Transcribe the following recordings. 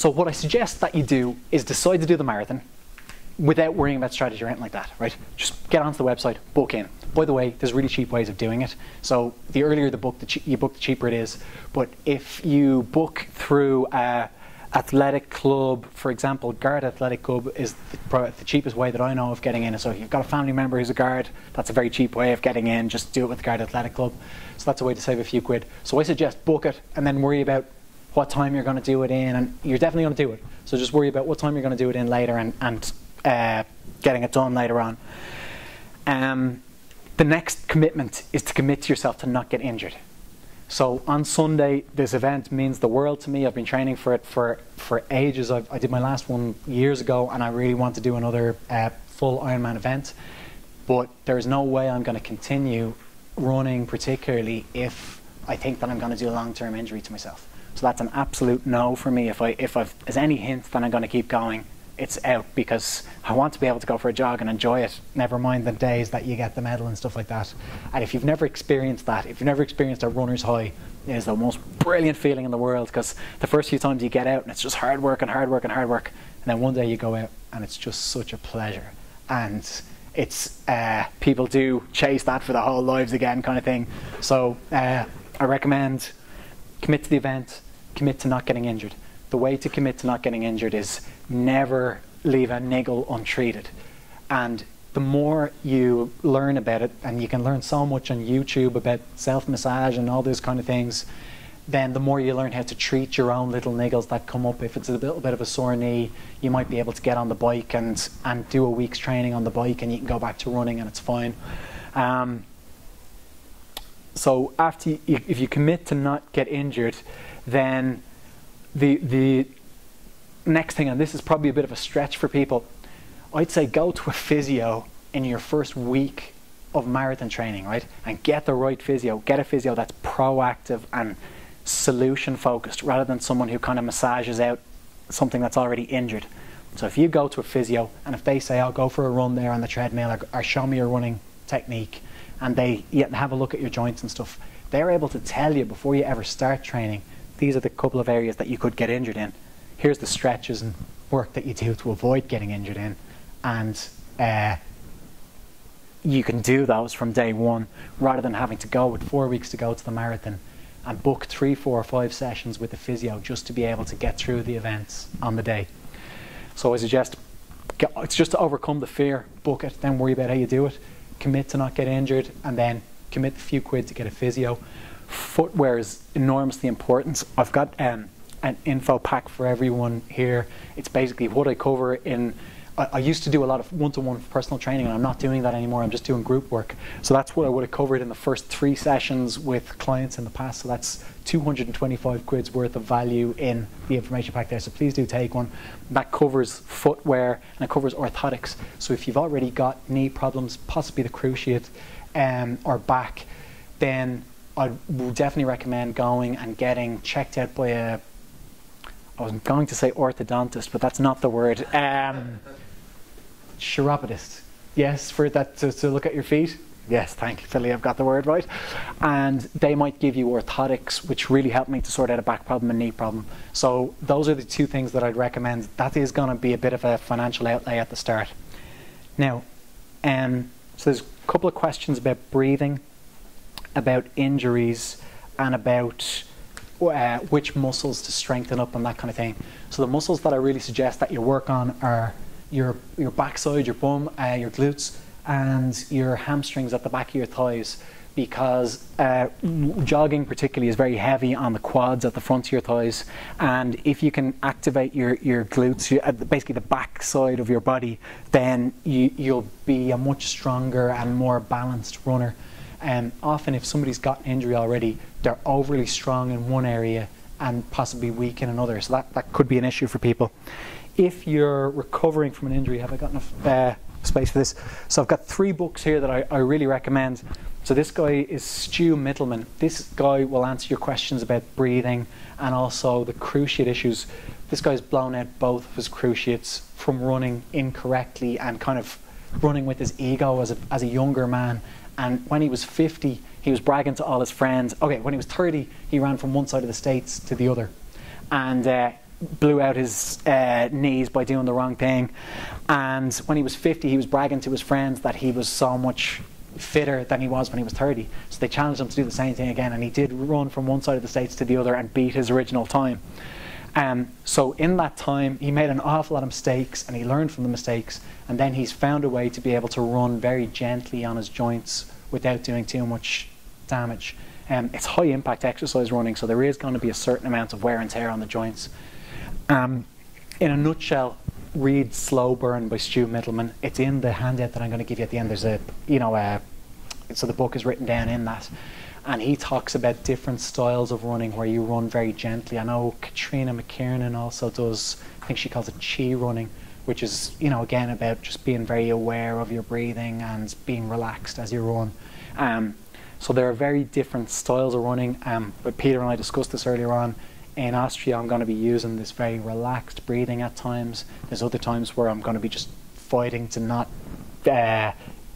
So what I suggest that you do is decide to do the marathon without worrying about strategy or anything like that, right? Just get onto the website, book in. By the way, there's really cheap ways of doing it. So the earlier the book, you book, the cheaper it is. But if you book through athletic club, for example, guard athletic club is the cheapest way that I know of getting in. So if you've got a family member who's a guard, that's a very cheap way of getting in. Just do it with guard athletic club. So that's a way to save a few quid. So I suggest book it and then worry about what time you're going to do it in, and you're definitely going to do it. So just worry about what time you're going to do it in later and getting it done later on. The next commitment is to commit to yourself to not get injured. So on Sunday, this event means the world to me. I've been training for it for ages. I did my last one years ago, and I really want to do another full Ironman event. But there's no way I'm going to continue running, particularly if I think that I'm going to do a long-term injury to myself. So that's an absolute no for me. If there's any hint that I'm going to keep going, it's out, because I want to be able to go for a jog and enjoy it, never mind the days that you get the medal and stuff like that. And if you've never experienced that, if you've never experienced a runner's high, it is the most brilliant feeling in the world, because the first few times you get out and it's just hard work and hard work and hard work, and then one day you go out and it's just such a pleasure. And it's people do chase that for their whole lives again, kind of thing. So I recommend commit to the event, commit to not getting injured. The way to commit to not getting injured is never leave a niggle untreated. And the more you learn about it, and you can learn so much on YouTube about self-massage and all those kind of things, then the more you learn how to treat your own little niggles that come up. If it's a little bit of a sore knee, you might be able to get on the bike and do a week's training on the bike, and you can go back to running and it's fine. So if you commit to not get injured, then the next thing, and this is probably a bit of a stretch for people, I'd say go to a physio in your first week of marathon training, right? And get the right physio. Get a physio that's proactive and solution focused, rather than someone who kind of massages out something that's already injured. So if you go to a physio and if they say, I'll go for a run there on the treadmill, or show me your running technique, and they have a look at your joints and stuff, they're able to tell you before you ever start training, these are the couple of areas that you could get injured in. Here's the stretches and work that you do to avoid getting injured in. And you can do those from day one, rather than having to go with 4 weeks to go to the marathon and book 3, 4, or 5 sessions with the physio just to be able to get through the events on the day. So I suggest, it's just to overcome the fear, book it, then worry about how you do it. Commit to not get injured, and then commit a few quid to get a physio. Footwear is enormously important. I've got an info pack for everyone here. It's basically what I cover in, I used to do a lot of one-to-one personal training, and I'm not doing that anymore. I'm just doing group work. So that's what I would have covered in the first 3 sessions with clients in the past. So that's 225 quid's worth of value in the information pack there. So please do take one. That covers footwear and it covers orthotics. So if you've already got knee problems, possibly the cruciate or back, then I would definitely recommend going and getting checked out by a, I was going to say orthodontist, but that's not the word. Chiropodist. Yes, for that to look at your feet. Yes, thankfully I've got the word right. And they might give you orthotics, which really help me to sort out a back problem and knee problem. So those are the 2 things that I'd recommend. That is going to be a bit of a financial outlay at the start. Now, so there's a couple of questions about breathing, about injuries, and about which muscles to strengthen up and that kind of thing. So the muscles that I really suggest that you work on are your backside, your bum, your glutes, and your hamstrings at the back of your thighs, because jogging particularly is very heavy on the quads at the front of your thighs, and if you can activate your glutes, basically the back side of your body, then you'll be a much stronger and more balanced runner. Often if somebody's got an injury already, they're overly strong in one area and possibly weak in another, so that could be an issue for people. If you're recovering from an injury, have I got enough space for this? So I've got 3 books here that I really recommend. So this guy is Stu Mittelman. This guy will answer your questions about breathing and also the cruciate issues. This guy's blown out both of his cruciates from running incorrectly and kind of running with his ego as a younger man. And when he was 50, he was bragging to all his friends. Okay, when he was 30, he ran from one side of the States to the other. And blew out his knees by doing the wrong thing. And when he was 50, he was bragging to his friends that he was so much fitter than he was when he was 30. So they challenged him to do the same thing again, and he did run from one side of the States to the other and beat his original time. So in that time, he made an awful lot of mistakes, and he learned from the mistakes, and then he's found a way to be able to run very gently on his joints without doing too much damage. It's high impact exercise running, so there is going to be a certain amount of wear and tear on the joints. In a nutshell, read Slow Burn by Stu Middleman. It's in the handout that I'm going to give you at the end. There's so the book is written down in that. And he talks about different styles of running where you run very gently. I know Katrina McKiernan also does, I think she calls it chi running, which is, again, about just being very aware of your breathing and being relaxed as you run. So there are very different styles of running. But Peter and I discussed this earlier on. In Austria, I'm going to be using this very relaxed breathing at times. There's other times where I'm going to be just fighting to not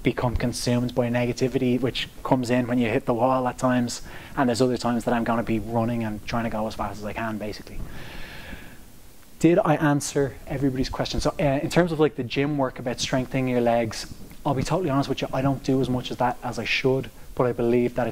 become consumed by negativity, which comes in when you hit the wall at times. And there's other times that I'm going to be running and trying to go as fast as I can, basically. Did I answer everybody's question? So in terms of like the gym work about strengthening your legs, I'll be totally honest with you, I don't do as much of that as I should, but I believe that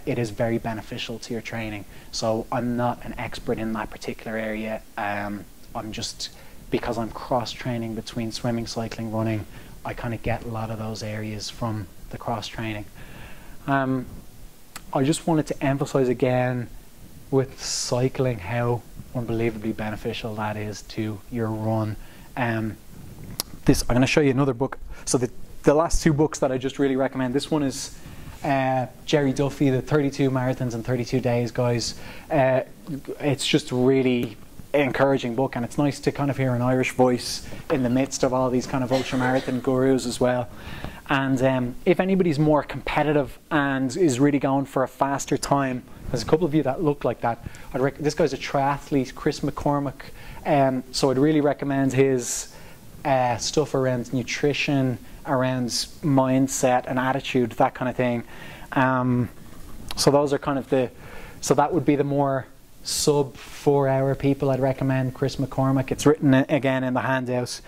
it is very beneficial to your training. So I'm not an expert in that particular area. I'm just, because I'm cross-training between swimming, cycling, running, I kind of get a lot of those areas from the cross-training. I just wanted to emphasize again with cycling how unbelievably beneficial that is to your run. I'm going to show you another book. So the last two books that I just really recommend, this one is Gerry Duffy, the 32 Marathons in 32 Days, guys. It's just really encouraging book, and it's nice to kind of hear an Irish voice in the midst of all these kind of ultramarathon gurus as well. And if anybody's more competitive and is really going for a faster time, there's a couple of you that look like that. This guy's a triathlete, Chris McCormick, so I'd really recommend his stuff around nutrition, around mindset and attitude, that kind of thing. So those are kind of so that would be the more sub 4 hour people I'd recommend. Chris McCormick, it's written again in the handout.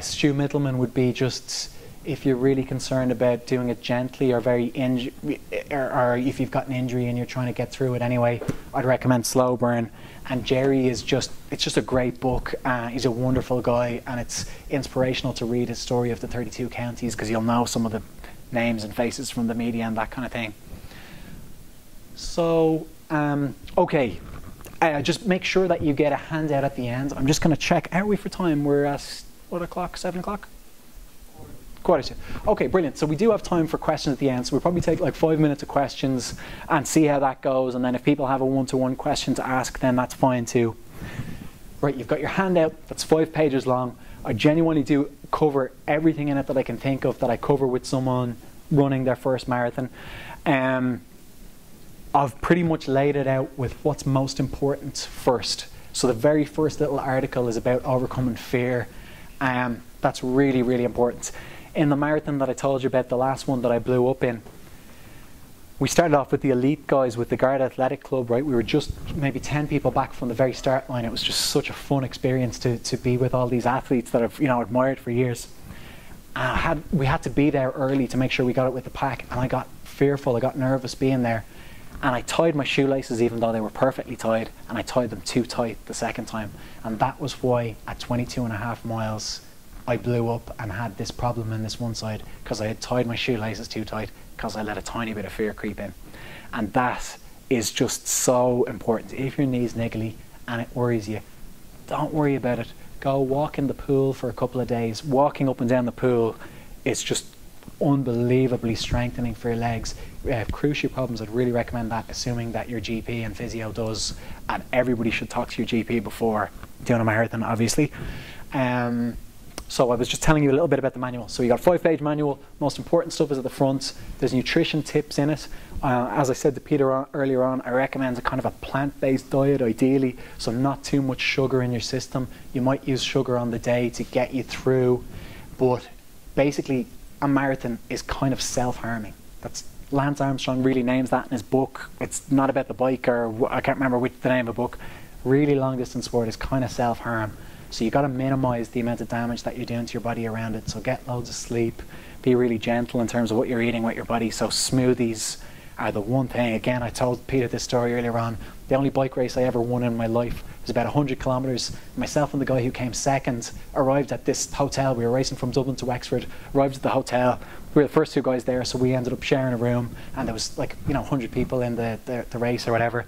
Stu Middleman would be just, if you're really concerned about doing it gently or or if you've got an injury and you're trying to get through it anyway, I'd recommend Slow Burn. And Gerry is it's just a great book. He's a wonderful guy, and it's inspirational to read his story of the 32 counties, because you'll know some of the names and faces from the media and that kind of thing. So, okay, just make sure that you get a handout at the end. I'm just going to check, are we for time? We're at, what o'clock, 7 o'clock? Quarter to. Okay, brilliant. So we do have time for questions at the end. So we'll probably take like 5 minutes of questions and see how that goes. And then if people have a one-to-one question to ask, then that's fine too. Right, you've got your handout. That's 5 pages long. I genuinely do cover everything in it that I can think of that I cover with someone running their first marathon. I've pretty much laid it out with what's most important first. So the very first little article is about overcoming fear. That's really, really important. In the marathon that I told you about, the last one that I blew up in, we started off with the elite guys with the Guard Athletic Club, right? We were just maybe 10 people back from the very start line. It was just such a fun experience to be with all these athletes that I've admired for years. We had to be there early to make sure we got it with the pack, and I got fearful, I got nervous being there. And I tied my shoelaces even though they were perfectly tied, and I tied them too tight the second time. And that was why at 22.5 miles, I blew up and had this problem in this one side, because I had tied my shoelaces too tight, because I let a tiny bit of fear creep in. And that is just so important. If your knee's niggly and it worries you, don't worry about it. Go walk in the pool for a couple of days. Walking up and down the pool is just unbelievably strengthening for your legs. Cruciate problems, I'd really recommend that, assuming that your GP and physio does, and everybody should talk to your GP before doing a marathon, obviously. So I was just telling you a little bit about the manual. So you got a 5-page manual. Most important stuff is at the front. There's nutrition tips in it. As I said to Peter earlier on, I recommend a kind of a plant-based diet ideally, so not too much sugar in your system. You might use sugar on the day to get you through, but basically a marathon is kind of self-harming. That's Lance Armstrong really names that in his book. It's not about the bike, or I can't remember the name of the book. really long distance sport is kind of self-harm. So you got to minimize the amount of damage that you're doing to your body around it. So get loads of sleep, be really gentle in terms of what you're eating with your body. So smoothies are the one thing. Again, I told Peter this story earlier on. The only bike race I ever won in my life was about 100 kilometres. Myself and the guy who came second arrived at this hotel. We were racing from Dublin to Wexford, arrived at the hotel. We were the first two guys there, so we ended up sharing a room, and there was like, 100 people in the race or whatever.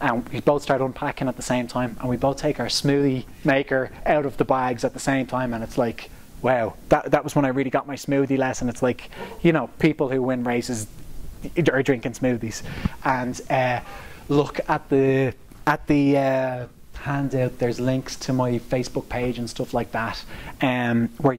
And we both started unpacking at the same time, and we both take our smoothie maker out of the bags at the same time, and it's like, wow, that was when I really got my smoothie lesson. It's like, people who win races are drinking smoothies. And look at the handout, there's links to my Facebook page and stuff like that, where